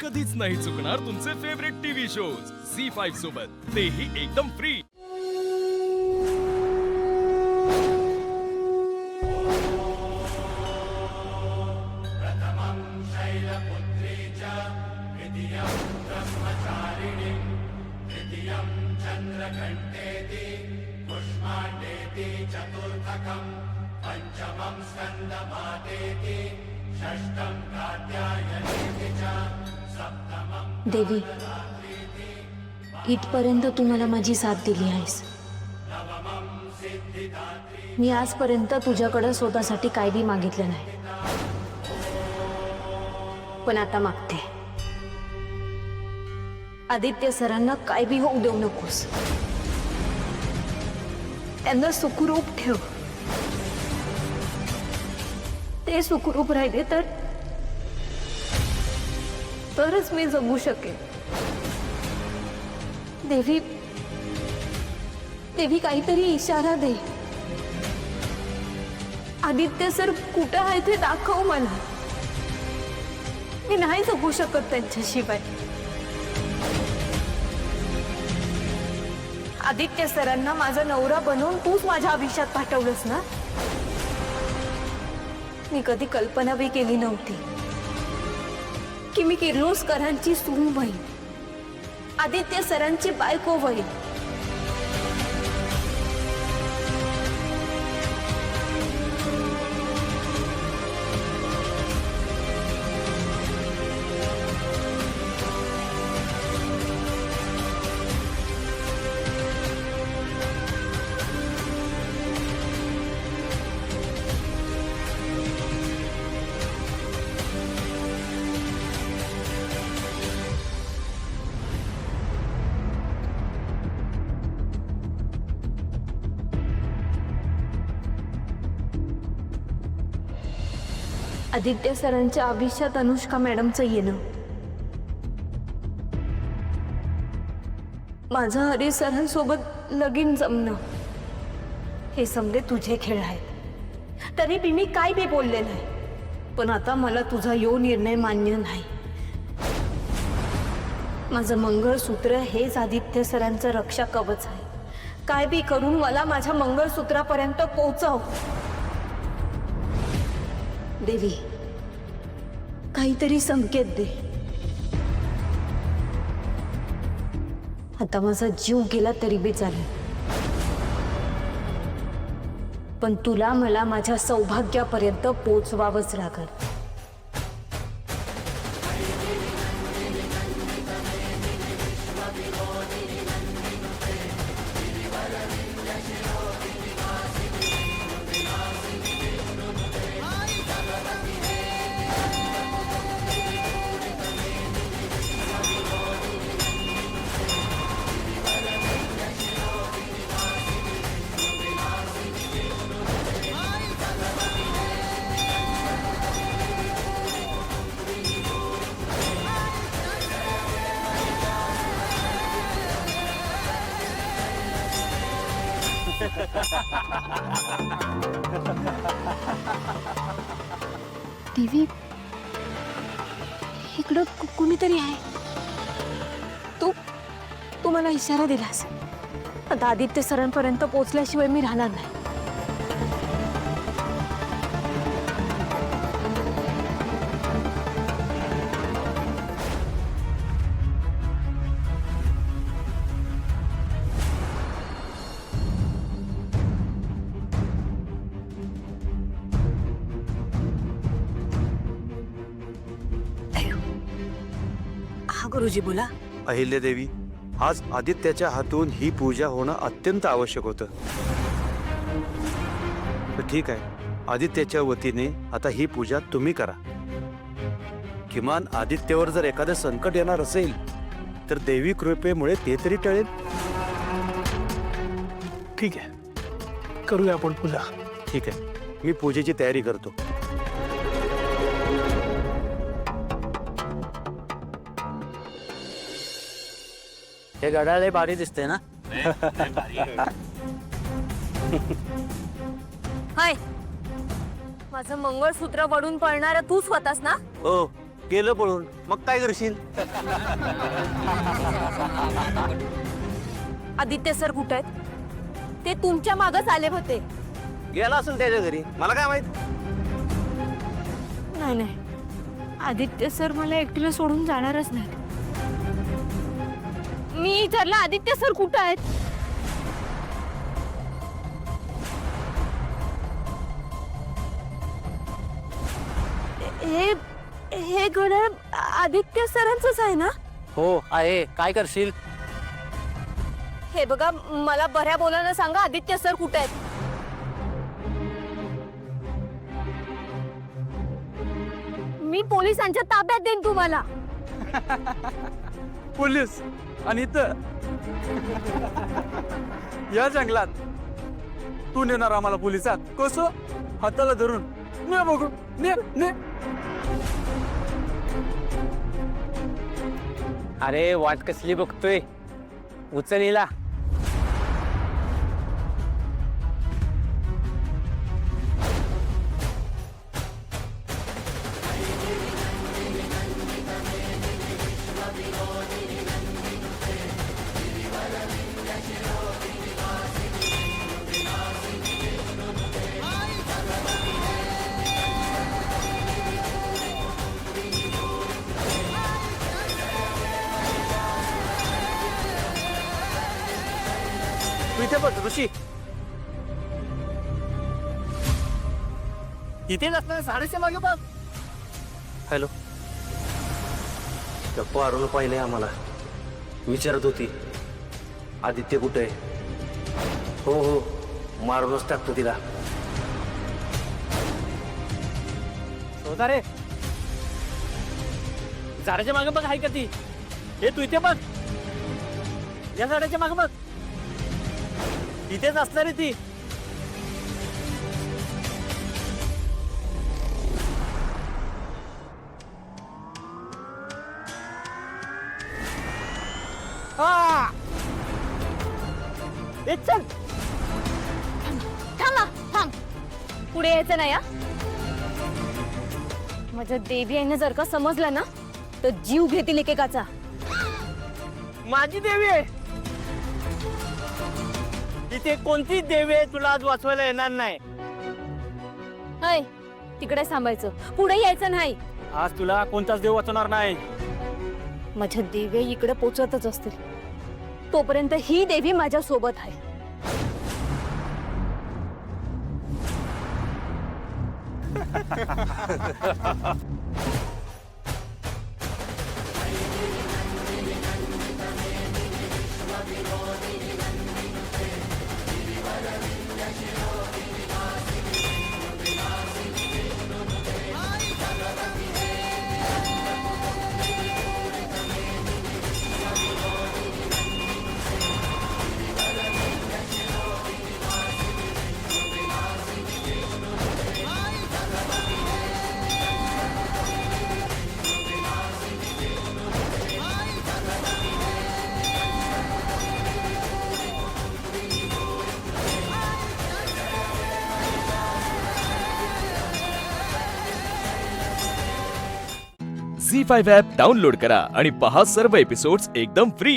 कधीच नाही चुकणार तुमचे फेवरेट टीव्ही शोज झी5 सोबत, तेही एकदम फ्री। देवी, इथपर्यंत तू मला माझी साथ दिली आहेस। मी आजपर्यंत तुझ्याकडे स्वतःसाठी काय बी मागितलं नाही, पण आता मागते। आदित्य सरांना काय बी होऊ देऊ नकोस, त्यांना सुखरूप ठेव। ते सुखरूप राहिले तरच मी जगू शकेन। देवी, देवी काहीतरी इशारा दे। आदित्य सर कुठं आहे ते दाखव मला। मी नाही जगू शकत त्यांच्याशिवाय। आदित्य सरांना माझा नवरा बनवून तूच माझ्या आयुष्यात पाठवलंस ना। मी कधी कल्पना बी केली नव्हती की मी किर्लोस्करांची सून होईन, आदित्य सरांची बायको होईन। आदित्य सरांच्या आयुष्यात अनुष्का मॅडमचं येणं, माझं हरी सरांसोबत लगीन जमणं, हे समजे तुझे खेळ आहेत। तरी बी मी काय बी बोलले नाही, पण आता मला तुझा यो निर्णय मान्य नाही। माझं मंगळसूत्र हेच आदित्य सरांचं रक्षा कवच आहे। काय बी करून मला माझ्या मंगळसूत्रापर्यंत पोहोचव। देवी, काहीतरी संकेत दे। आता माझा जीव गेला तरी बी चालेल, पण तुला मला माझ्या सौभाग्यापर्यंत पोहोचवावंच लागल। देवी, इकडं कुणीतरी आहे। तू मला इशारा दिलास। आता आदित्य सरांपर्यंत पोहोचल्याशिवाय मी राहणार नाही। गुरुजी बोला। अहिल्या देवी, आज आदित्याच्या हातून ही पूजा होणं अत्यंत आवश्यक होतं। तर ठीक आहे, आदित्याच्या वतीने आता ही पूजा तुम्ही करा। किमान आदित्यवर जर एखादं संकट येणार असेल तर देवी कृपेमुळे ते तरी टळेल। ठीक आहे, करूया आपण पूजा। ठीक आहे, मी पूजेची तयारी करतो। हे घड्याळ लय भारी दिसते ना। हाय, माझं मंगळसूत्र वडून पळणारा तूच होतास ना? हो, गेलं पळून, मग काय करशील? आदित्य सर कुठे आहेत? ते तुमच्या मागच आले होते. गेला असेल त्याच्या घरी, मला काय माहित. नाही नाही, आदित्य सर मला एकटीला सोडून जाणारच नाही. मी विचारलं आदित्य सर कुठे आहेत? हे हे घड्याळ आदित्य सरांचंच आहे ना? हो आहे. काय करशील? हे बघा, मला बऱ्या बोलायला सांगा, आदित्य सर कुठे आहेत? मी पोलिसांच्या ताब्यात देईन तुम्हाला. पोलीस आणि इथं या जंगलात तू नेणार आम्हाला पोलिसात? कसं? हाताला धरून ने बघू, ने ने. अरे वाट कसली बघतोय, उचल हिला. तू इथे बघ ऋषी. इथे नसणार, साडेच्या मागे बघ. हॅलो, गप्पा अरुण पाहिले आम्हाला, विचारत होती आदित्य कुठे आहे. हो हो, मारूनच टाकतो तिला. शोधा रे. झाडाच्या मागे बघ, आहे का ती? हे तू इथे बघ, या झाडाच्या मागे बघ. इथेच असणार आहे ती. हा. ए, चल. थांबा, थांब. पुढे यायचं नाही हा. माझ्या देवी आईने जर का समजलं ना, तर जीव घेतील एकेकाचा. माझी देवी आहे. इथे कोणतीच देवी आहे तुला आज वाचवायला येणार नाही. हाय, तिकडे थांबायचं, पुढे यायचं नाही. आज तुला कोणताच देव वाचवणार नाही. माझ्या देवी इकडे पोचतच असतील, तोपर्यंत ही देवी माझ्या सोबत आहे. झी 5 ॲप डाउनलोड करा आणि पहा सर्व एपिसोड्स एकदम फ्री.